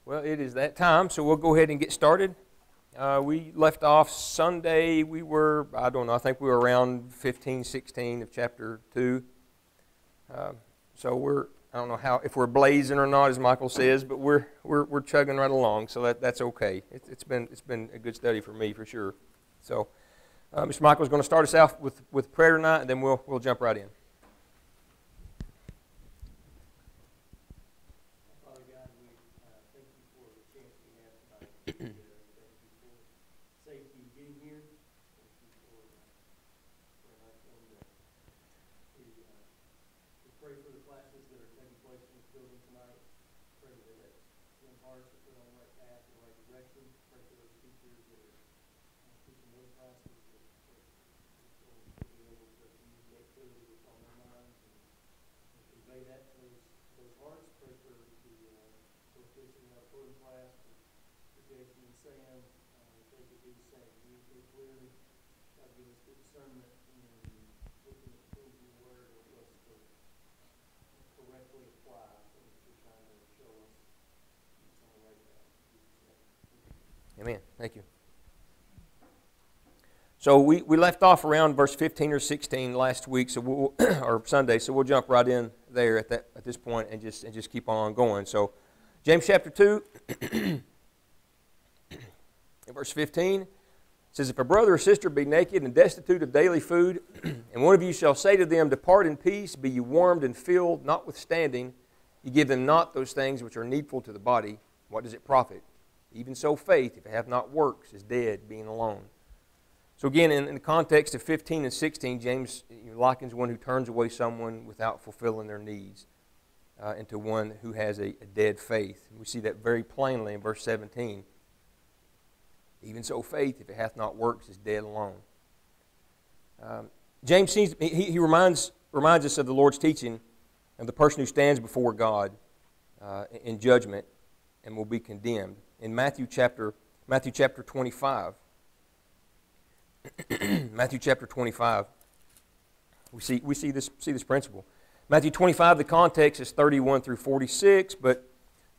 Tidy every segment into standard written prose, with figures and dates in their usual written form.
Well, it is that time, so we'll go ahead and get started. We left off Sunday. We were, I don't know, I think we were around 15, 16 of chapter 2. So we're, I don't know how, if we're blazing or not, as Michael says, but we're chugging right along, so that's okay. It's been a good study for me, for sure. So Mr. Michael's going to start us out with prayer tonight, and then we'll jump right in. Amen. Thank you. So we left off around verse 15 or 16 last week, so or Sunday. So we'll jump right in there at this point and just keep on going. So James chapter 2, verse 15 says, "If a brother or sister be naked and destitute of daily food, and one of you shall say to them, Depart in peace, be ye warmed and filled, notwithstanding ye give them not those things which are needful to the body, what does it profit? Even so faith, if it hath not works, is dead, being alone." So again, in the context of 15 and 16, James likens one who turns away someone without fulfilling their needs into one who has a dead faith. And we see that very plainly in verse 17. Even so faith, if it hath not works, is dead alone. James he reminds us of the Lord's teaching of the person who stands before God in judgment and will be condemned. In Matthew chapter 25, Matthew chapter 25, we see this principle. Matthew 25, the context is 31 through 46, but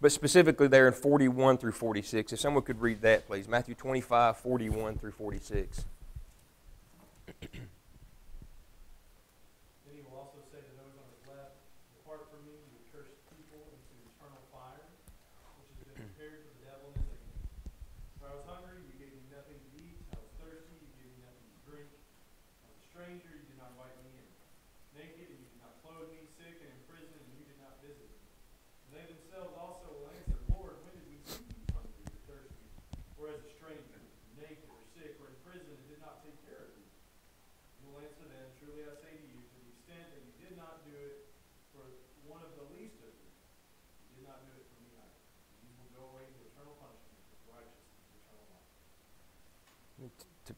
specifically there in 41 through 46. If someone could read that, please. Matthew 25, 41 through 46.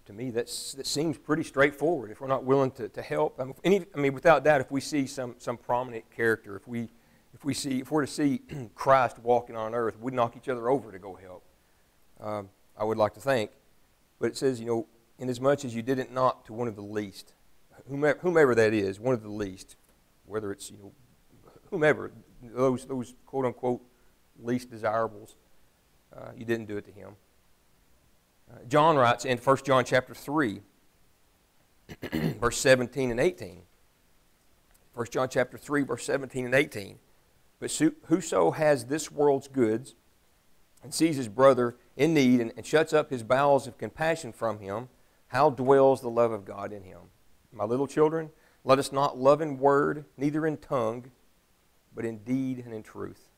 To me, that seems pretty straightforward. If we're not willing to help, without doubt, if we see some prominent character, if we're to see Christ walking on earth, we'd knock each other over to go help. I would like to think, but it says, inasmuch as you did it not to one of the least, whomever that is, one of the least, whether it's whomever, those quote unquote least desirables, you didn't do it to him. John writes in 1 John chapter 3, verse 17 and 18. 1 John chapter 3, verse 17 and 18. "But whoso has this world's goods and sees his brother in need and shuts up his bowels of compassion from him, how dwells the love of God in him? My little children, let us not love in word, neither in tongue, but in deed and in truth."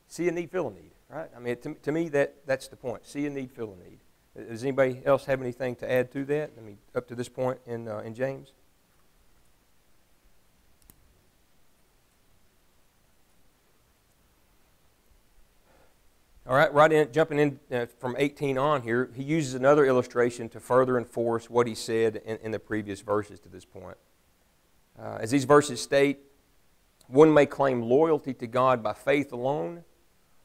See a need, feel a need. Right? To me, that's the point. See a need, feel a need. Does anybody else have anything to add to that? Up to this point in James? All right, jumping in from 18 on here, he uses another illustration to further enforce what he said in the previous verses to this point. As these verses state, one may claim loyalty to God by faith alone,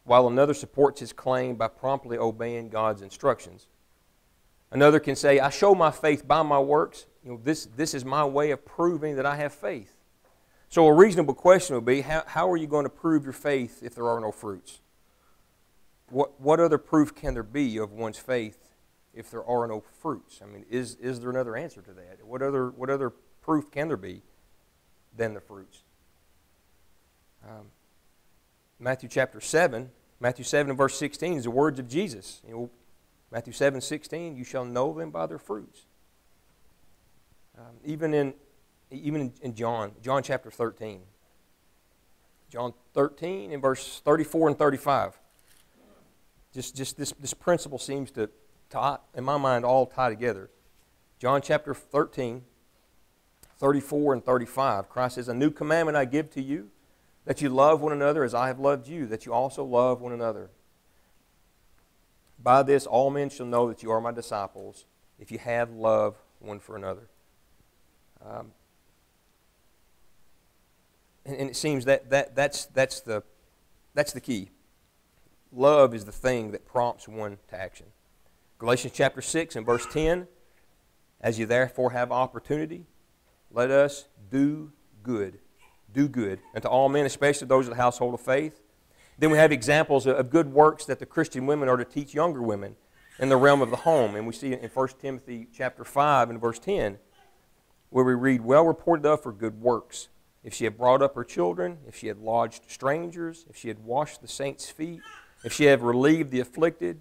while another supports his claim by promptly obeying God's instructions. Another can say, I show my faith by my works. This is my way of proving that I have faith. So a reasonable question would be, how are you going to prove your faith if there are no fruits? What other proof can there be of one's faith if there are no fruits? I mean, is there another answer to that? What other proof can there be than the fruits? Matthew chapter 7 and verse 16 is the words of Jesus. Matthew 7:16, you shall know them by their fruits. Even in John chapter 13. John 13 in verse 34 and 35. Just this principle seems to tie, in my mind, all tie together. John chapter 13, 34 and 35. Christ says, a new commandment I give to you, that you love one another as I have loved you, that you also love one another. By this all men shall know that you are my disciples, if you have love one for another. And it seems that's the key. Love is the thing that prompts one to action. Galatians chapter 6 and verse 10, as you therefore have opportunity, let us do good. Do good unto all men, especially those of the household of faith. Then we have examples of good works that the Christian women are to teach younger women in the realm of the home. And we see in 1 Timothy chapter 5 and verse 10, where we read, well reported of for good works, if she had brought up her children, if she had lodged strangers, if she had washed the saints' feet, if she had relieved the afflicted,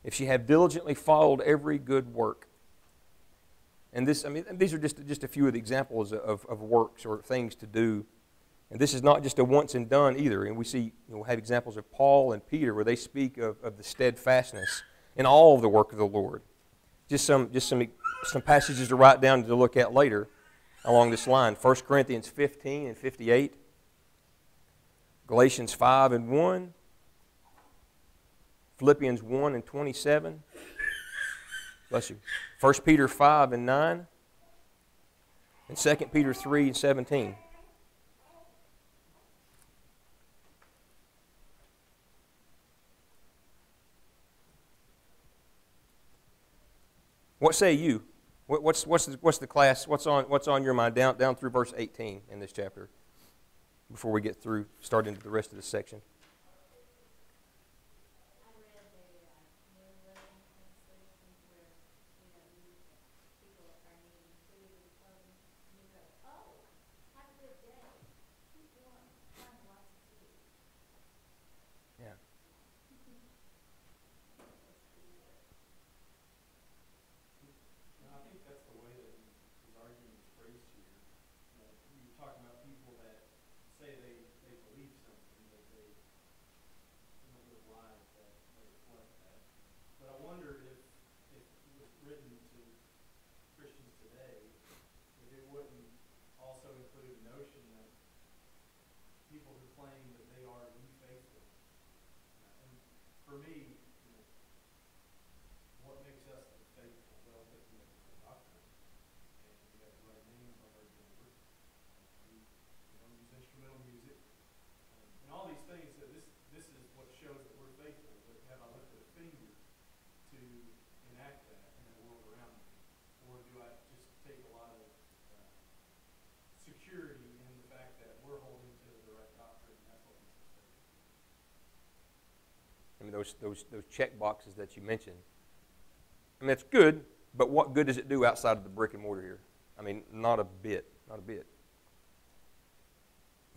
if she had diligently followed every good work. And these are just a few of the examples of works or things to do. And this is not just a once and done either. And we see, we have examples of Paul and Peter where they speak of the steadfastness in all of the work of the Lord. Just some passages to write down to look at later along this line. 1 Corinthians 15 and 58. Galatians 5 and 1. Philippians 1 and 27. Bless you. 1 Peter 5 and 9. And 2 Peter 3 and 17. What say you? What's the class? What's on your mind down through verse 18 in this chapter? Before we get through, start into the rest of this section. Those check boxes that you mentioned. I mean, it's good, but what good does it do outside of the brick and mortar here? I mean, not a bit. Not a bit.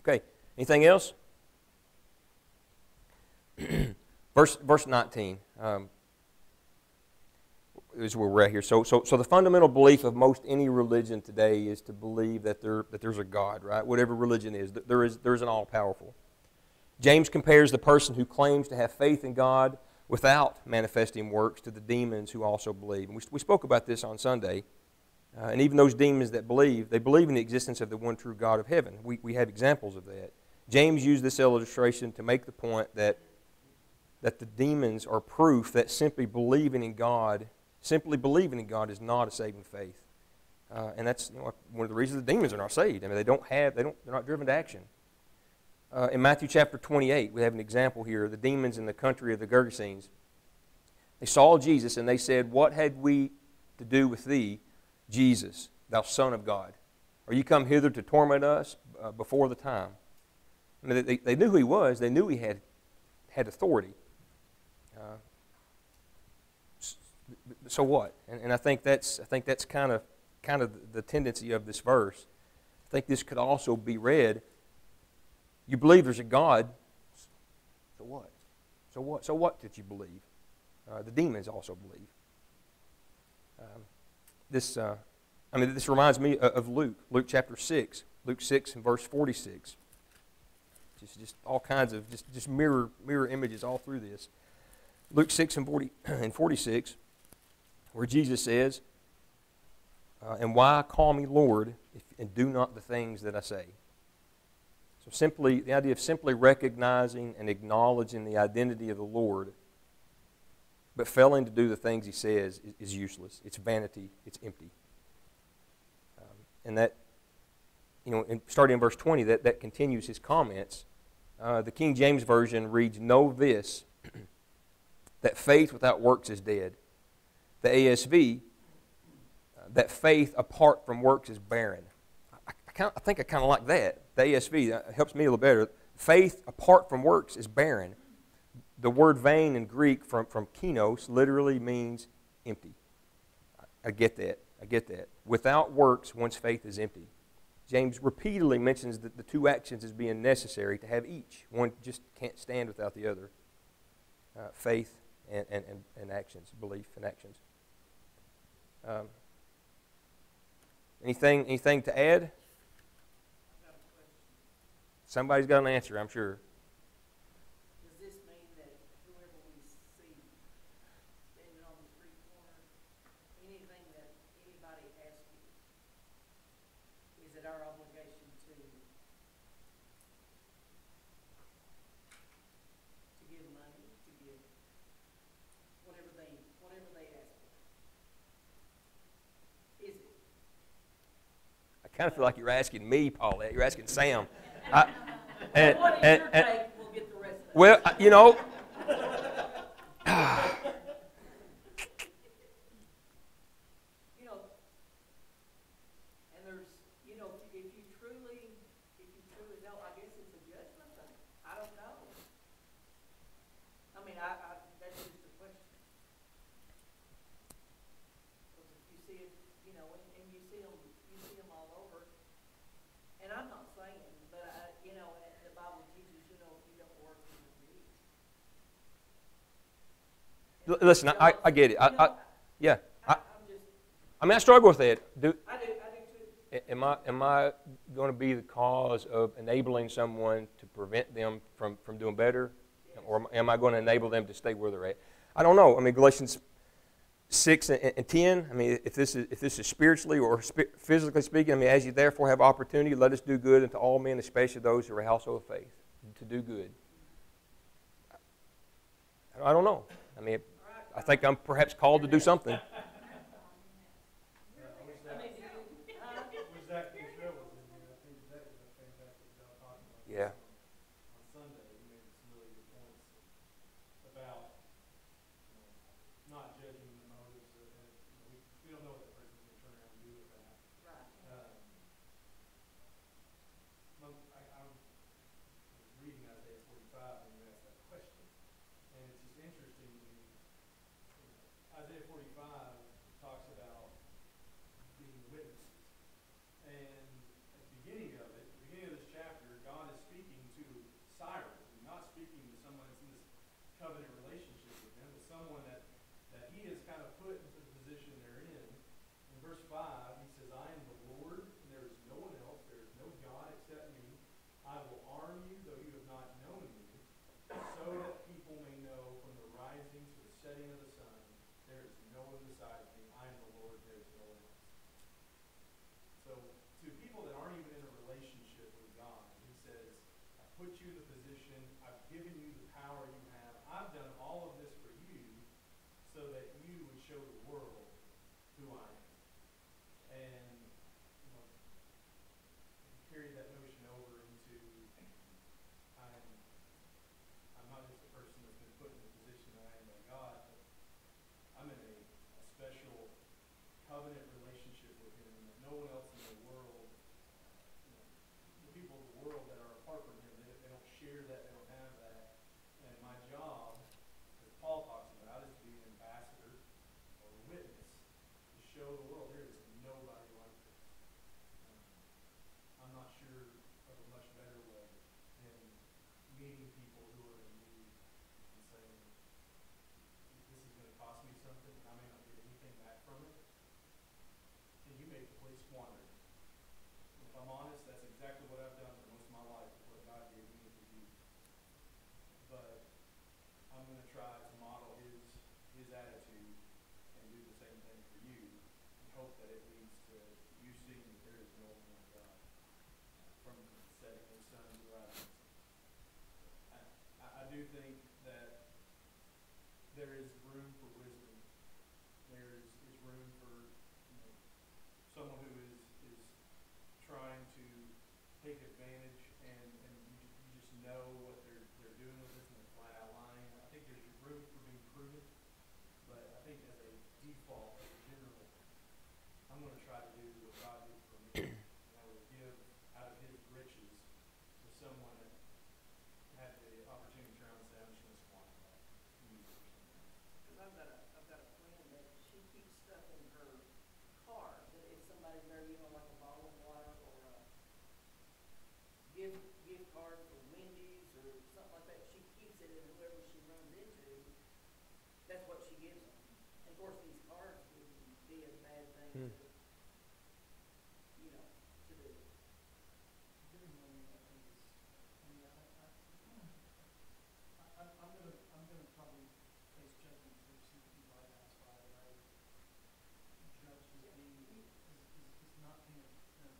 Okay, anything else? Verse 19 is where we're at here. So the fundamental belief of most any religion today is to believe that there's a God, right? Whatever religion is, there's an all-powerful. James compares the person who claims to have faith in God without manifesting works to the demons who also believe. And we spoke about this on Sunday. And even those demons that believe, they believe in the existence of the one true God of heaven. We have examples of that. James used this illustration to make the point that the demons are proof that simply believing in God is not a saving faith. And that's one of the reasons the demons are not saved. I mean, they're not driven to action. In Matthew chapter 28, we have an example here. The demons in the country of the Gergesenes, they saw Jesus and they said, "What had we to do with thee, Jesus, thou Son of God? Are you come hither to torment us before the time. I mean, they knew who he was. They knew he had authority. So what? And I think that's kind of the tendency of this verse. I think this could also be read. You believe there's a God. So what? So what? So what did you believe? The demons also believe. This reminds me of Luke chapter 6. Luke 6 and verse 46. Just all kinds of just mirror images all through this. Luke 6 and 46, where Jesus says, and why call me Lord and do not the things that I say? So the idea of simply recognizing and acknowledging the identity of the Lord, but failing to do the things he says is useless. It's vanity. It's empty. And that, starting in verse 20, that continues his comments. The King James Version reads, know this, that faith without works is dead. The ASV, that faith apart from works is barren. I think I kind of like that. The ASV, that helps me a little better. Faith apart from works is barren. The word vain in Greek from kinos literally means empty. I get that. Without works, one's faith is empty. James repeatedly mentions that the two actions as being necessary to have each. One just can't stand without the other. Faith and actions, belief and actions. Anything to add? Somebody's got an answer, I'm sure. Does this mean that whoever we see standing on the street corner, anything that anybody asks you, is it our obligation to give money, to give whatever they ask for? Is it? I kind of feel like you're asking me, Paulette. You're asking Sam. What is your take? We'll get the rest of it. Well, And there's, if you truly know, I guess it's a judgment thing. I don't know. I mean, that's just a question. Because if you see it, and you see them all over, and I'm not saying, but the Bible teaches, if you don't work, you don't eat. listen, I get it. Yeah. I'm just. I struggle with that. I do too. Am I going to be the cause of enabling someone to prevent them from doing better? Yes. Or am I going to enable them to stay where they're at? I don't know. I mean, Galatians 6 and 10, I mean, if this is spiritually or physically speaking, I mean, as you therefore have opportunity, let us do good unto all men, especially those who are a household of faith, to do good. I don't know. I mean, I think I'm perhaps called to do something. Yeah. On Sunday, you made some really good points about not judging the motives. We don't know what that person's going to turn around and do with that. Right. I was reading Isaiah 45 when you asked that question, and it's just interesting to me. Isaiah 45 talks about being witnesses, and at the beginning of this chapter, God is speaking to Cyrus. He's not speaking to someone that's in this covenant relationship with him, but someone that he has kind of put into the position they're in. In verse 5, he says, I am the Lord, and there is no one else. There is no God except me. I will arm you, though you have not known me, so that people may know from the rising to the setting of the sun, there is no one besides me. I am the Lord, there is no one else. So, to people that aren't even in a relationship with God, he says, I put you in the position, I've given you the power you have, I've done all of this for you so that you would show the world who I am. And, carry that notion over into, I'm not just a person that's been put in the position that I am by God, but I'm in a special covenant relationship with him that no one else in the world, the people apart from Him. They don't share that. They don't have that. And my job, as Paul talks about, is to be an ambassador or a witness to show the world there is nobody like this. I'm not sure of a much better way than meeting people who are in need and saying, this is going to cost me something, and I may not get anything back from it, and you may completely squander it. And if I'm honest, that's exactly what I've done for most of my life with what God gave me to do. But I'm going to try to model His attitude and do the same thing for you, and hope that it leads to you seeing that there is no one like God, from the setting of the sun to the rising of the sun. I do think that there is room for wisdom. There is room for someone who is trying to take advantage, and you just know what they're doing with this, and they're flat out lying. I think there's room for being prudent, but I think as a default, as a general, I'm going to try to do what God did for me, and that was give out of His riches to someone that had the opportunity to turn around and say, I'm just going to squander that and use it for something else. Because I've got a friend that she keeps stuff in her car that if somebody's there, like a bottle of water or a gift card for Wendy's or something like that, she keeps it, and whoever she runs into, that's what she gives them. And of course, these cards would be a bad thing to, to do. Giving money, I think, is, I'm gonna probably face judgment for some people I pass by that I judge as being, is not being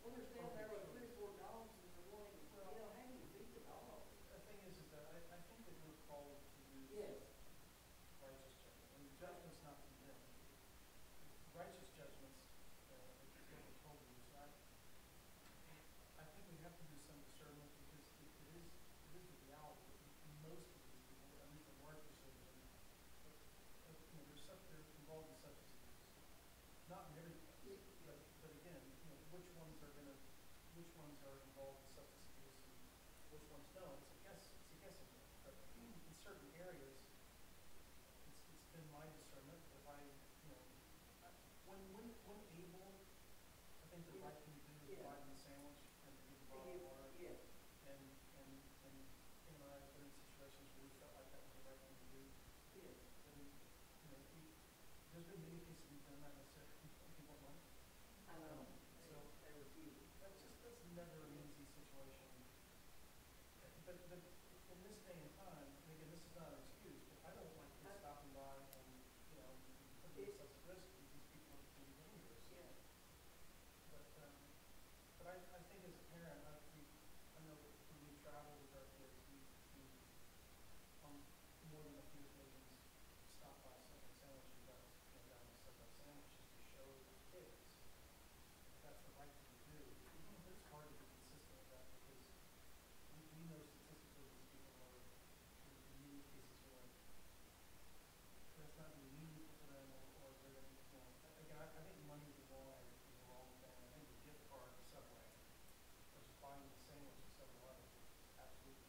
Well, there's down there with 3 or 4 dogs and they're wanting, how do you feed the dogs? The thing is that I think that we're called to use Yes. righteous judgment. And judgment's not condemned. Righteous judgments, is what we're told to use. I think we have to do some discernment because it is the reality that most of these people, at least a large percentage of them, they're involved in substance abuse. Not in every case, but again, which ones are involved in substance abuse and which ones don't? It's a guessing game. But in certain areas, it's been my discernment that if when able, I think the right thing to do is divide the sandwich and to give the bottle of water. Yeah. And Kim and I have been in situations where we felt like that was the right thing to do. Yeah. And there's been many cases we've done that necessarily. People want money. I know. So They refuse. that's never an easy situation. But in this day and time, and again, this is not an excuse, but I don't like kids stopping by and putting themselves at risk because these people can be dangerous. Yeah. But I think as a parent, I know that when we travel with our kids, we on more than a few occasions stop by Subway sandwiches, down to Subway sandwiches to show the kids that's the right thing to do. But it's hard to be consistent with that because we know statistically these people are in many cases that's not really meaningful to them or they're again I think money is the wrong thing. I think the gift card at Subway or just buying the sandwich at 7-Eleven is absolutely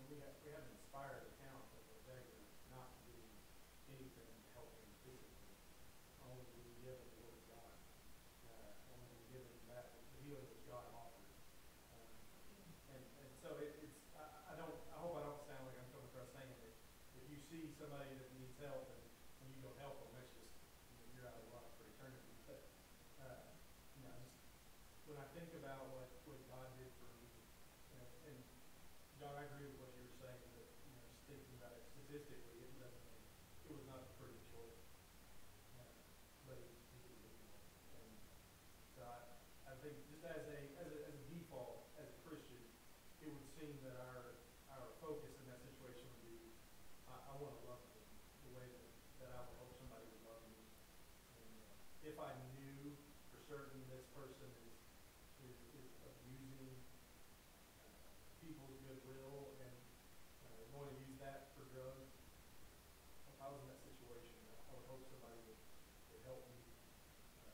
We have an inspired account of a beggar not doing anything to help him physically. Only to be given the word of God. Only to be given that the healing which God offers. And so I hope I don't sound like I'm coming across saying that if you see somebody that needs help and you don't help them, that's just you're out of luck for eternity. But just when I think about what God did for me, and John, I agree with what you were saying, that, just thinking about it statistically, it was not the pretty choice. But he did what he wanted. And so I think just as a default, as a Christian, it would seem that our focus in that situation would be, I want to love them the way that I would hope somebody would love me. And if I knew for certain this person is abusing people's goodwill and going to use that for drugs, if I was in that situation, I would hope somebody would help me,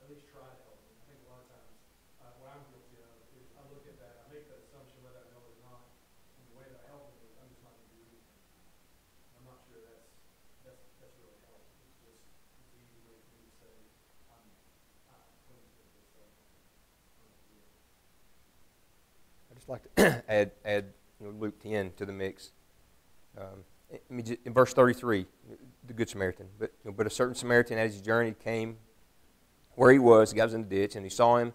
at least try to help me. I think a lot of times what I'm guilty of is I look at that, I make that assumption whether I know it or not, and the way that I help them is I'm just not going to do anything. I'm not sure that's really help. It's an easy way for me to say I'm clean with this stuff. I'm not doing it. I'd just like to add Luke 10 to the mix. In verse 33, the Good Samaritan. But a certain Samaritan, as he journeyed, came where he was. The guy was in the ditch, and he saw him.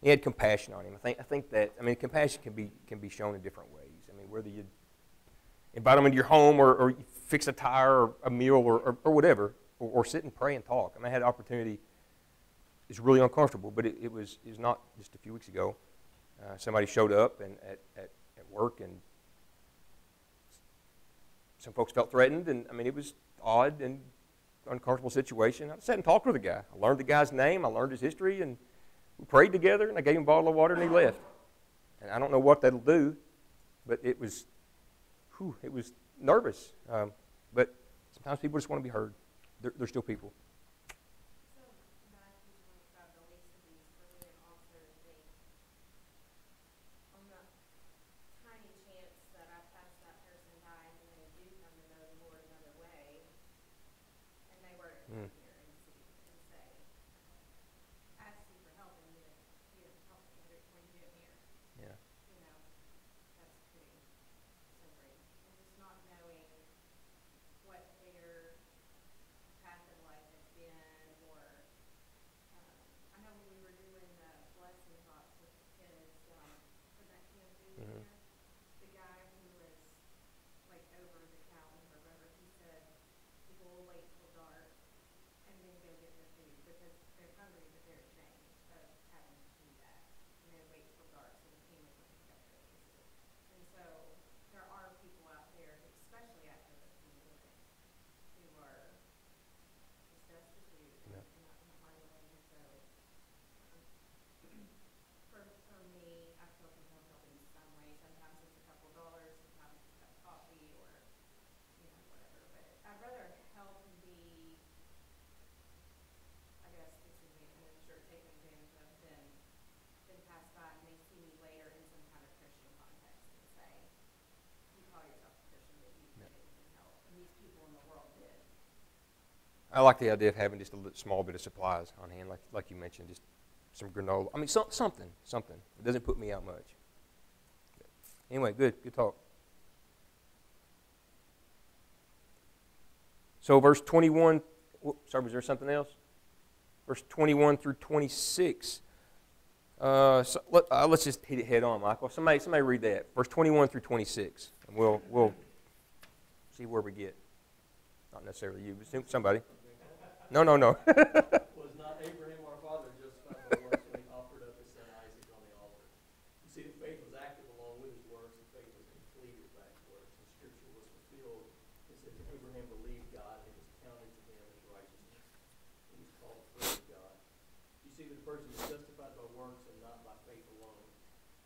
He had compassion on him. I think that compassion can be shown in different ways. Whether you invite him into your home, or you fix a tire, or a meal, or whatever, or sit and pray and talk. I had the opportunity. It's really uncomfortable, but it was not just a few weeks ago. Somebody showed up and at work, and some folks felt threatened, and it was odd and uncomfortable situation. I sat and talked with the guy. I learned the guy's name, I learned his history, and we prayed together, and I gave him a bottle of water, and he left. And I don't know what that'll do, but it was nervous. But sometimes people just want to be heard. They're still people. I like the idea of having just a small bit of supplies on hand, like you mentioned, just some granola. Something. It doesn't put me out much. Anyway, good talk. So verse 21, sorry, was there something else? Verse 21 through 26. Let's just hit it head on, Michael. Somebody read that. Verse 21 through 26. And we'll see where we get. Not necessarily you, but somebody. No. Was not Abraham our father justified by works when he offered up his son Isaac on the altar? You see, the faith was active along with his works, and faith was completed by his works. And Scripture was fulfilled. It says Abraham believed God, and it was counted to him as righteousness. He was called the friend of God. You see that the person is justified by works and not by faith alone.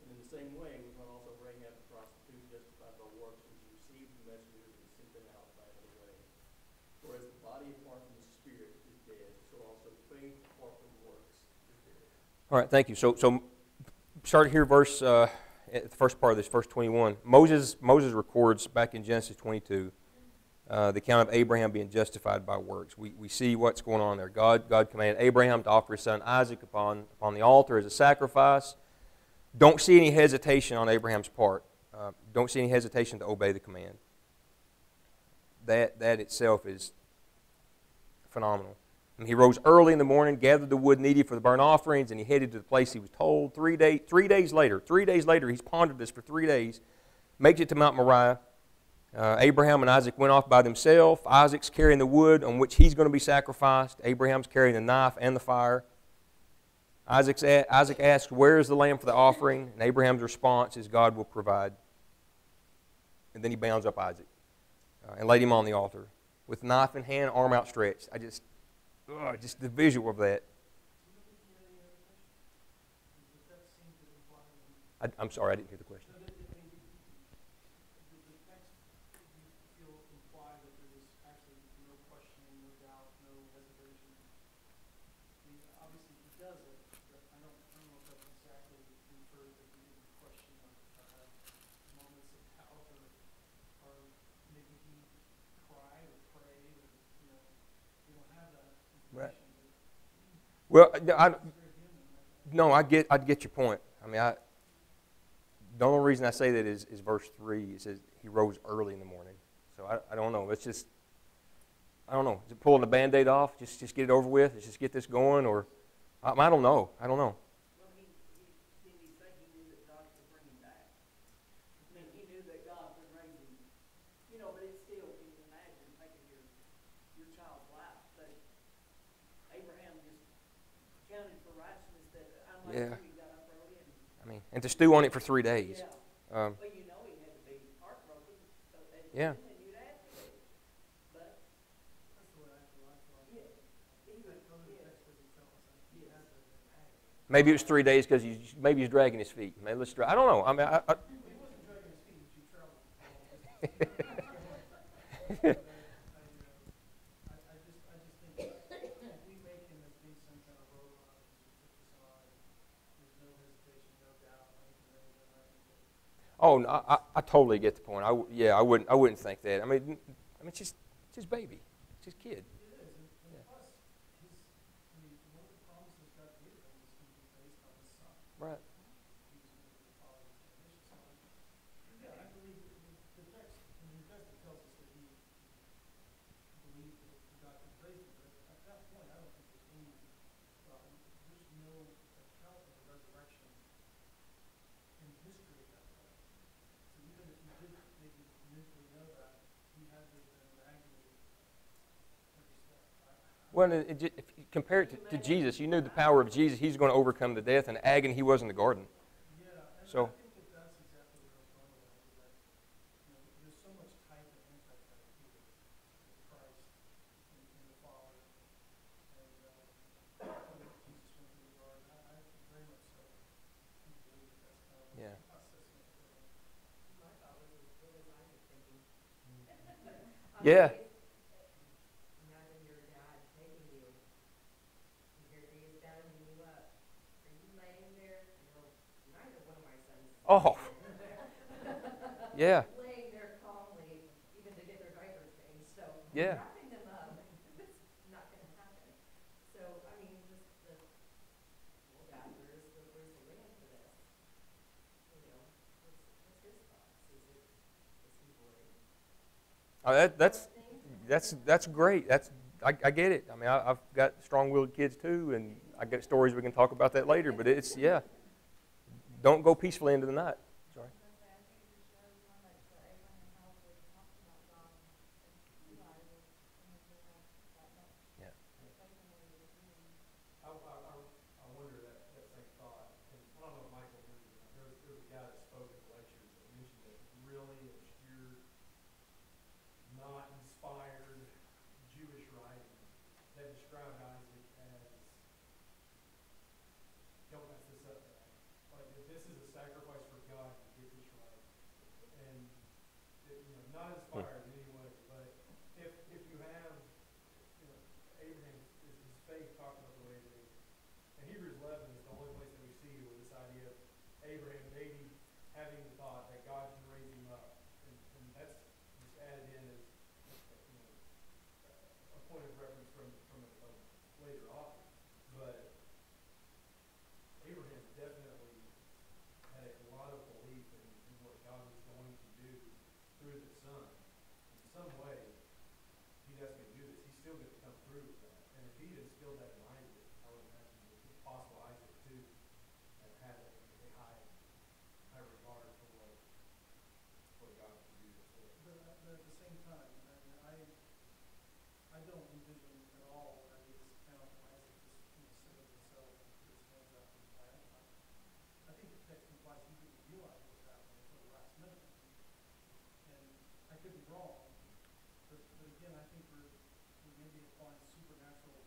And in the same way, was not also Rahab the prostitute justified by works when she received the messengers and sent them out by another way? For as the body apart from the spirit is dead, so also faith apart from works is dead. All right, thank you. So start here, the first part of this, verse 21. Moses records back in Genesis 22 the account of Abraham being justified by works. We see what's going on there. God commanded Abraham to offer his son Isaac upon the altar as a sacrifice. Don't see any hesitation on Abraham's part. Don't see any hesitation to obey the command. That itself is phenomenal. He rose early in the morning, gathered the wood needed for the burnt offerings, and he headed to the place he was told. 3 days later, he's pondered this for 3 days, makes it to Mount Moriah. Abraham and Isaac went off by themselves. Isaac's carrying the wood on which he's going to be sacrificed. Abraham's carrying the knife and the fire. Isaac asks, "Where is the lamb for the offering?" And Abraham's response is, "God will provide." And then he bounds up Isaac and laid him on the altar with knife in hand, arm outstretched. Just the visual of that. I'm sorry, I didn't hear the question. Right. Well, no, I get your point. I mean, the only reason I say that is verse 3. It says he rose early in the morning. So I don't know. It's just, I don't know. Is it pulling the Band-Aid off? Just get it over with? Let's just get this going? Or I don't know. I don't know. Well, didn't he say he knew that God could bring him back? I mean, he knew that God would raise him. But it's still, can you imagine taking your child's life? But Abraham just counted for righteousness that, unlike Yeah. you, he got up early and... I mean, and to stew on it for 3 days. Yeah. Um, Well, he had to be heartbroken. So that Yeah. And you'd have to be. But, That's the way I feel. yeah. He was, He had to have been mad. maybe it was 3 days because maybe he's dragging his feet. Maybe I don't know. I mean, He wasn't dragging his feet, he traveled. I just think if we make him as being some kind of role model, just took this on, there's no hesitation, no doubt, anything like that. oh, no, I totally get the point. I wouldn't think that. I mean, it's just his baby. It's his kid. It is, and plus, one of the promises God gave him was going to be based on his son. Right. He was going to be the father of his nation. So, yeah, I believe the text, the text tells us that he believed that God could raise him, but at that point, I don't think there's any, there's no account of a resurrection in history at that point. So even if he did maybe mentally know that, he had to have been in agony every step. Well, if you compare it to Jesus, you knew the power of Jesus. He's going to overcome the death and agony he was in the garden. Yeah, and So- I think that's exactly where I was going with that, is that, there's so much type and anti-type here with Christ and the Father, and what Jesus went through the garden. I very much so believe that that's kind of Yeah. the process of it. my thought was, what was Isaac thinking? Yeah. Imagine your dad taking you. Here he is gathering you up. Are you laying there? Neither one of my sons. Oh. Yeah. Laying there calmly, even to get their diapers changed. So Yeah. wrapping them up, it's not going to happen. So I mean, just well, Dad, where's the lamb for this? What's his thoughts? Is he worried? That's great. I get it. I mean, I've got strong-willed kids too, and I got stories we can talk about that later. But it's don't go peacefully into the night. Sorry. Yeah. I wonder that same thought, and I don't know if Michael heard it. There was a guy that spoke at the lectures that mentioned a really obscure, not inspired Jewish writing that described Isaac as, don't mess this up, Dad. Like, if this is a sacrifice for God, you get this right. And, not inspired in any way, but if you have, Abraham, his faith talked about the way that and Hebrews 11 is the only place that we see where this idea of Abraham maybe having the thought that God can raise him up. And that's just added in as a point of reference from a later author. But Abraham definitely had a lot of belief in what God was going to do through the son. In some way, he's asking to do this. He's still going to come through with that. And if he instilled that in Isaac, I would imagine that it's possible Isaac too had a high regard for what at the same time, I don't envision at all when I read this account of Isaac just centered himself and put his hands up and plan. I think the text implies he didn't realize what was happening until the last minute. And I could be wrong, but again, I think we're maybe applying supernatural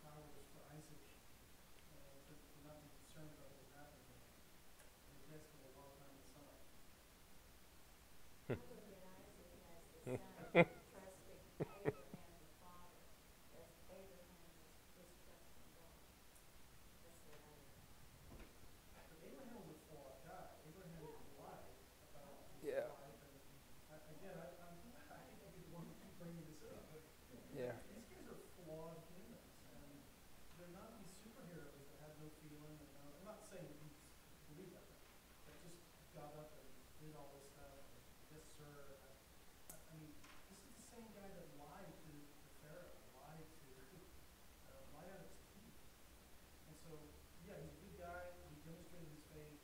powers to Isaac to not be concerned about what was happening there. And his dad spent a lot of time in the sun. I look at Isaac as the son trusting Abraham the father, as Abraham was trusting God. That's what I look at. But Abraham was a flawed guy. Abraham lied about his Yeah. life, and I hate to be the one to keep bringing this up, but Yeah. these guys are flawed humans, and they're not these superheroes that have no feeling. And no, I'm not saying that he's believe that just got up and did all this stuff. And, yes, sir. I mean, this is the same guy that lied to Pharaoh, lied out of his teeth. And so, yeah, he's a good guy. He demonstrated his faith.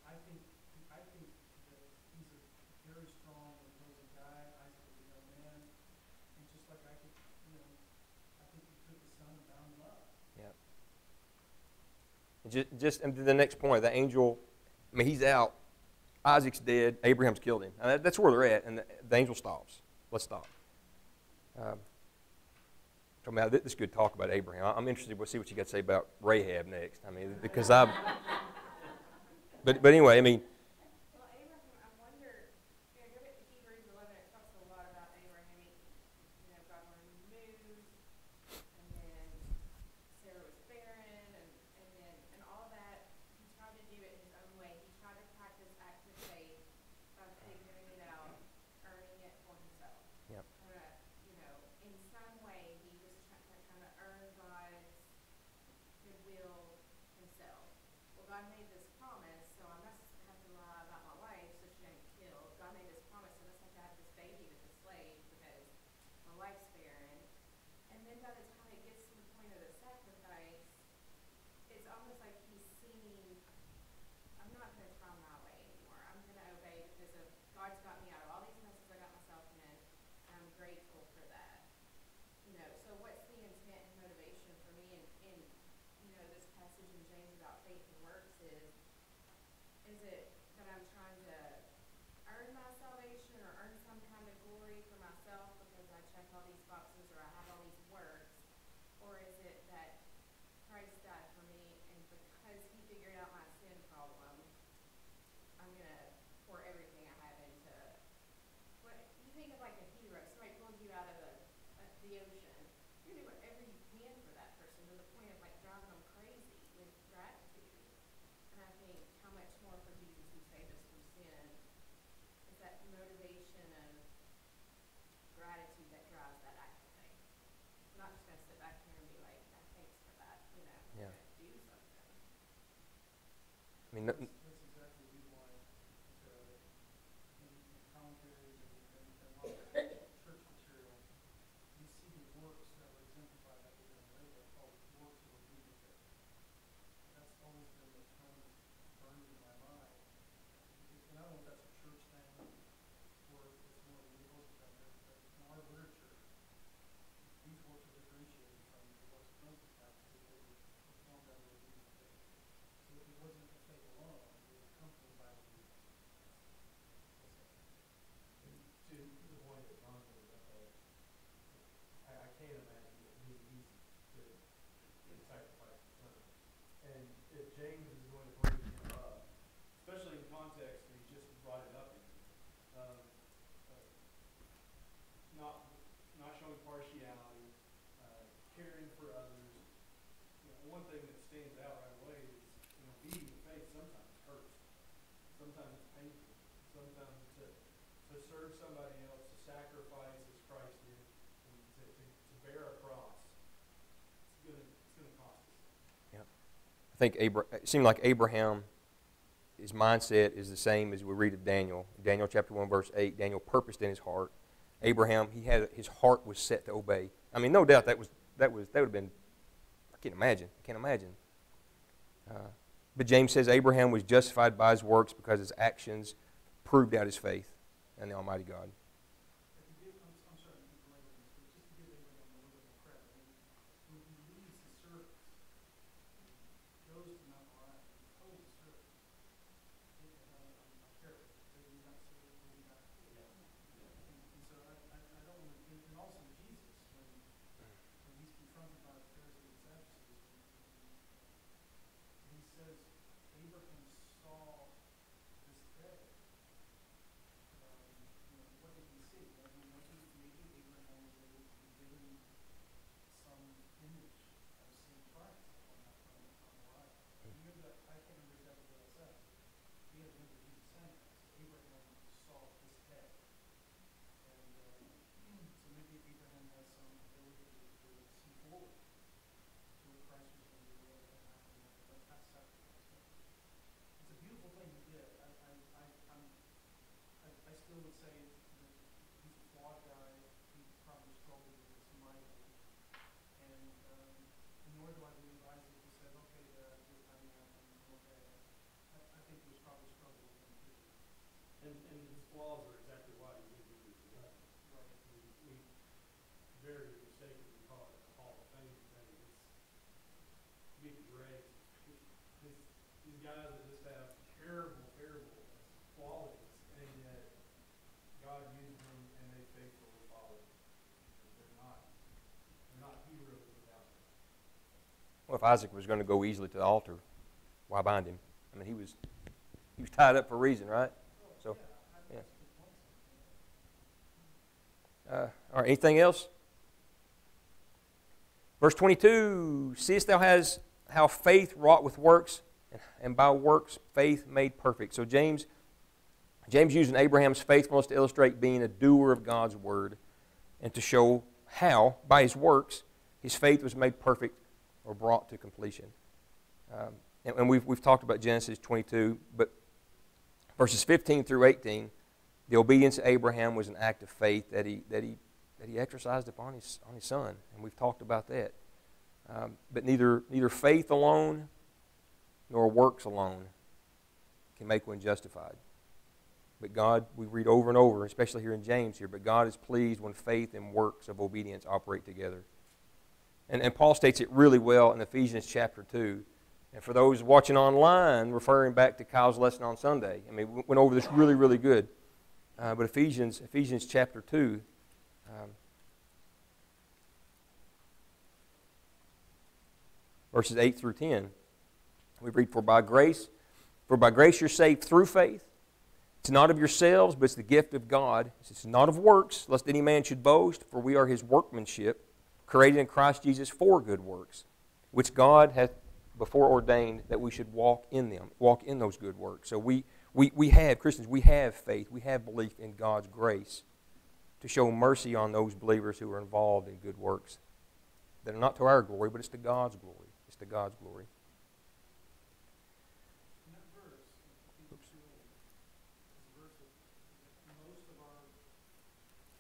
I think that he's a very strong and imposing guy. Isaac was a young man, and just like I think he took his son and bound him up. Yeah. Just and to the next point, the angel, I mean, he's out. Isaac's dead. Abraham's killed him. That's where they're at, and the angel stops. Let's stop. This is good talk about Abraham. I'm interested to see what you got to say about Rahab next. I mean, because but anyway, I mean, Well, Abraham, I wonder, go back to Hebrews 11, it talks a lot about Abraham. God wanted him to move, and then Sarah was barren, and all that. He tried to do it his own way. He tried to practice active faith by figuring it out, earning it for himself. Yep. In some way, he was trying to earn God's goodwill himself. Well, God made this promise, so I must have to lie about my wife so she ain't killed. God made this promise, so I must have to have this baby with the slave because my wife's barren. And then by the time it gets to the point of the sacrifice, it's almost like he's seeing, I'm not going to try my way anymore. I'm going to obey because of God's got me out of all these messes I got myself in, and I'm grateful for that. So what's the intent and motivation for me in this passage in James about faith and works is it that I'm trying to earn my salvation or earn some kind of glory for myself because I check all these boxes or I have all these works? Or is it that Christ died for me and because he figured out my sin problem, I'm going to pour everything I have into what you think of like a hero, somebody pulls you out of the ocean, you're going to do whatever you can for that person to the point of like driving them crazy with gratitude. And I think how much more for Jesus who saved us from sin is that motivation of gratitude that drives that act of faith. I'm not just going to sit back here and be like, "God, thanks for that," I'm Yeah. going to do something. I mean, That's exactly the reason why in commentaries and a lot of church material, you see the works that were exemplified by Abraham and Rahab called works of obedience. That's always been the term that's burned in my mind. And I don't know if that's a church thing or it's more universal down there, but in our literature, these works are differentiated from the works of Moses because they were performed out of obedience to faith. So it wasn't the faith alone, it was accompanied by obedience. To the point that John made about that, I can't imagine it being easy to sacrifice the son. And if James is going to bring him up, especially in context that he just brought it up in, not showing partiality, caring for others. One thing that stands out right away is being the faith sometimes hurts. Sometimes it's painful. Sometimes to serve somebody else, to sacrifice as Christ did, and to bear a cross, it's gonna cost us. I think it seemed like Abraham, his mindset is the same as we read of Daniel. Daniel chapter 1, verse 8, Daniel purposed in his heart. Abraham, his heart was set to obey. I mean, no doubt that would have been, I can't imagine. But James says Abraham was justified by his works because his actions proved out his faith in the Almighty God. And his flaws are exactly why he's in here today. Right. We very mistakenly call it the Hall of Fame today. It's big dregs. These guys that just have terrible, terrible qualities, and yet God used them and they faithfully followed him. They're not heroes without him. Well, if Isaac was going to go easily to the altar, why bind him? I mean, he was tied up for a reason, right? So, yeah. All right, anything else? Verse 22, seest thou how faith wrought with works, and by works faith made perfect. So James using Abraham's faithfulness to illustrate being a doer of God's word and to show how, by his works, his faith was made perfect or brought to completion. And we've talked about Genesis 22, but verses 15 through 18, the obedience of Abraham was an act of faith that he exercised upon his son, and we've talked about that. But neither faith alone nor works alone can make one justified. But God, we read over and over, especially here in James here, but God is pleased when faith and works of obedience operate together. And Paul states it really well in Ephesians chapter 2. And for those watching online, referring back to Kyle's lesson on Sunday, I mean, we went over this really, really good. But Ephesians chapter 2, verses 8 through 10, we read, For by grace you're saved through faith. It's not of yourselves, but it's the gift of God. It's not of works, lest any man should boast, for we are his workmanship, created in Christ Jesus for good works, which God hath before ordained that we should walk in them, walk in those good works. So we have, Christians, we have faith, we have belief in God's grace to show mercy on those believers who are involved in good works that are not to our glory, but it's to God's glory. It's to God's glory. In that verse, Ephesians 2:8, is a verse that most of our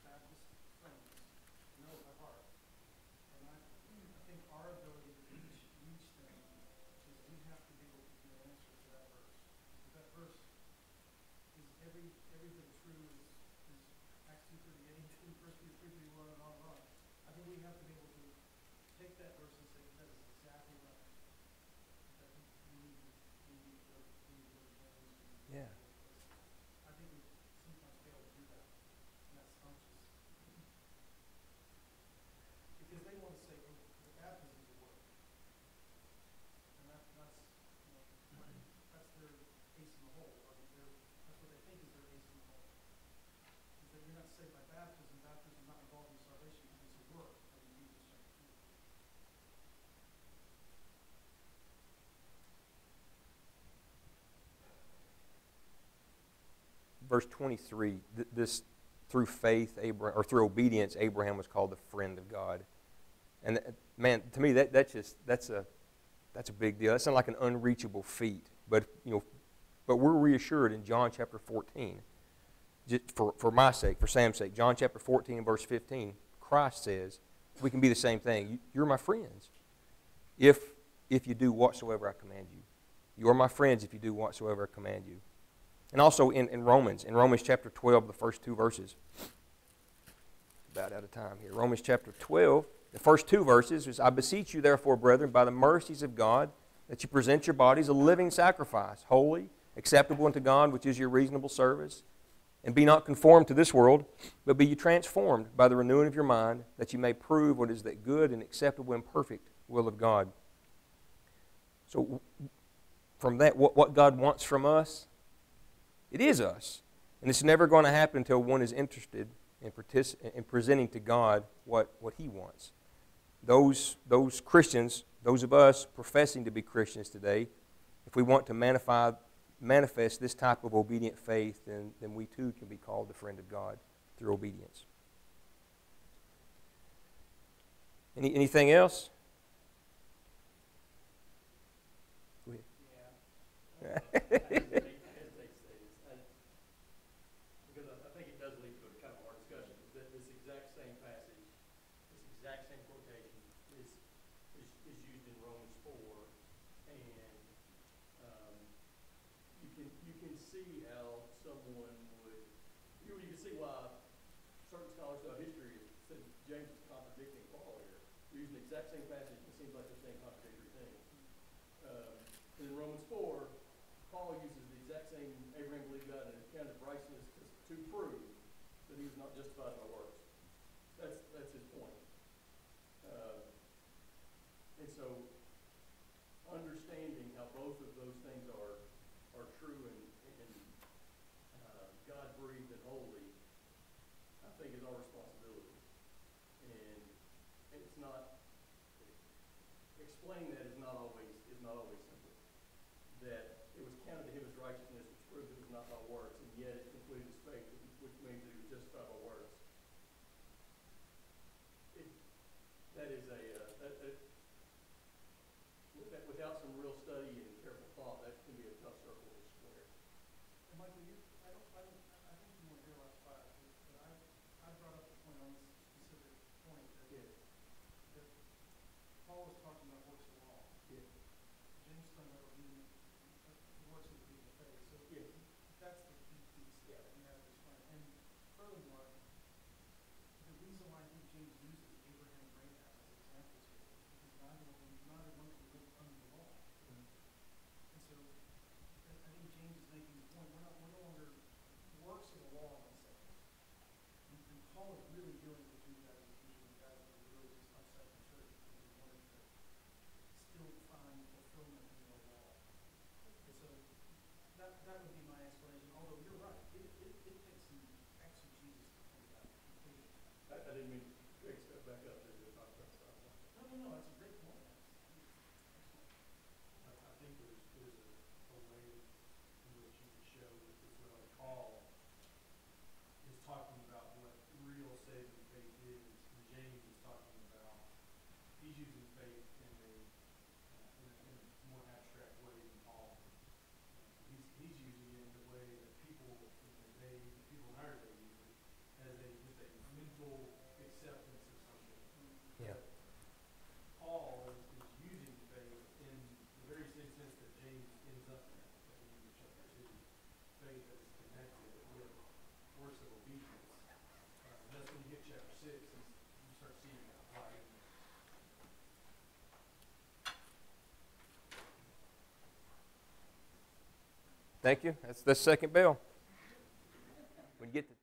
Baptist friends know by heart. And I think our ability to reach them is we have to be able to give an answer to that verse. Because that verse is everything true is Acts 2:38, 1 Peter 3:31, and on and on. I think we have to be able to take that verse and say that is exactly right. That we need to go to James. Yeah. I think we sometimes fail to do that, and that stumps us. Because they want to say, well, the baptism is a work. And that's their ace in the hole. Or that's what they think is their ace in the hole. Is that you're not saved by baptism. Baptism is not involved in salvation because it's a work, like in Ephesians chapter 2. Verse 23, this through faith, or through obedience, Abraham was called the friend of God. And man, to me, that's a big deal. That's not like an unreachable feat. But we're reassured in John chapter 14, just for my sake, for Sam's sake. John chapter 14 and verse 15, Christ says we can be the same thing. You're my friends if you do whatsoever I command you. You are my friends if you do whatsoever I command you. And also in Romans chapter 12, the first two verses. About out of time here. Romans chapter 12, the first two verses is, I beseech you therefore, brethren, by the mercies of God, that you present your bodies a living sacrifice, holy, acceptable unto God, which is your reasonable service. And be not conformed to this world, but be ye transformed by the renewing of your mind, that you may prove what is that good and acceptable and perfect will of God. So from that, what God wants from us, it is us. And it's never going to happen until one is interested in presenting to God what He wants. Those Christians, those of us professing to be Christians today, if we want to manifest this type of obedient faith, then we too can be called the friend of God through obedience. Anything else? Go ahead. Because I think it does lead to a kind of our discussion. This exact same passage, this exact same quotation is used in Romans 4, and you can see how someone you can see why certain scholars throughout history have said James is contradicting Paul here. They're using the exact same passage, but it seems like they're saying contradictory things. And in Romans 4, Paul uses the exact same Abraham believed God and accounted righteousness to prove that he was not justified by works. That's his point. And so, understanding how both of those things are true and God breathed and holy, I think is our responsibility. And it's not, explaining that is not always simple. That it was counted to him as righteousness, which proved it was not by works, and yet it concluded his faith, which means that he was justified by works. Without some real study and careful thought, that can be a tough circle to square. And Michael, I think you weren't here last class, but I brought up the point on this specific point that Paul was talking about works of law. Yeah. James is talking about obedience, works of obedience faith. So Yeah. that's the key piece that we have to explain. And furthermore, the reason why I think James uses Abraham and Rahab as examples here is because neither one can live under the law. And so I think James is making the point, we're no longer works of the law in a sense. And Paul is really dealing with Jews guys and guys that were really just outside the church because he wanted to still find fulfillment in the law. And so that would be my explanation, although you're right, it takes some exegesis to come to that conclusion. I didn't mean to take a step back up there to talk about stuff. No, that's a great point. I think there's a way in which you can show that this really Paul is talking about what real saving faith is, and James is talking about, he's using faith in a more abstract way than Paul. He's using it in the way that people in our day use it, as just a mental acceptance of something. Yeah. Paul is using faith in the very same sense that James ends up in at the end of chapter 2. Faith that is connected with works of obedience. And that's when you get chapter 6, and you start seeing that apply in there. Thank you. That's the second bell. When you get to